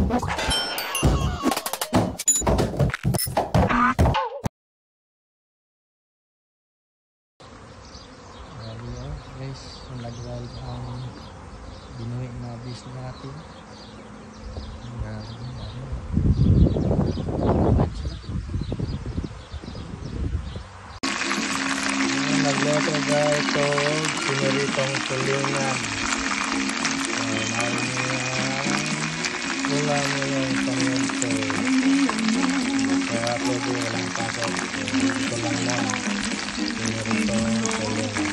Guys, nag-wild ang binuhi na bis natin. Nagluto guys ito sinuritong kulungan. Ulam mo yung pangyanto. Kaya pwede walang pasok. Ito lang lang sinuritong kulungan.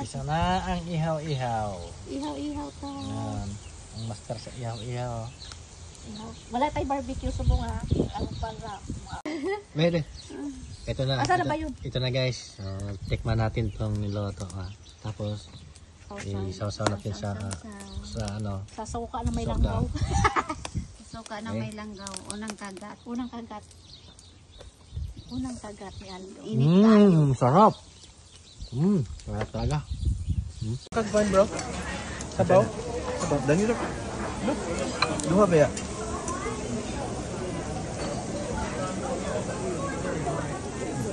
Isa na ang ihaw-ihaw. Ihaw-ihaw to. Yan. Ang master sa ihaw-ihaw. Wala tayong barbecue sa bunga. Ang para. Meron. Ito na. Asa na ba yun? Ito na guys. Tikman natin itong niloto. Tapos isaw-saw natin sa ano. Sa suka na may Suka. langgaw. Suka na may langgaw. Unang kagat. Unang kagat. Unang kagat ni Aldo. Sarap. Sarap talaga. Kagban bro? Sabaw? Sabaw? Dami lang. Duha ba ya?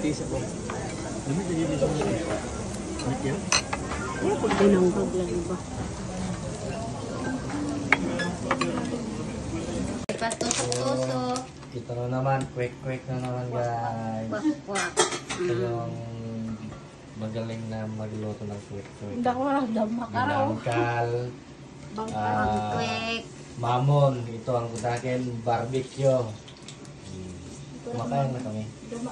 Tisa po. Dami ka dito sa mga. Ano yan? Ay, pag tinanggag lang iba. Patusok-tusok. Ito na naman. Quick na naman guys. Wak-wak. Ito yung magaling na magluto ng quick. Hindi ako maramdam makaraw. Binangkal. Quick. Mamon. Ito ang sa akin. Barbecue. Kumakain na kami. Dama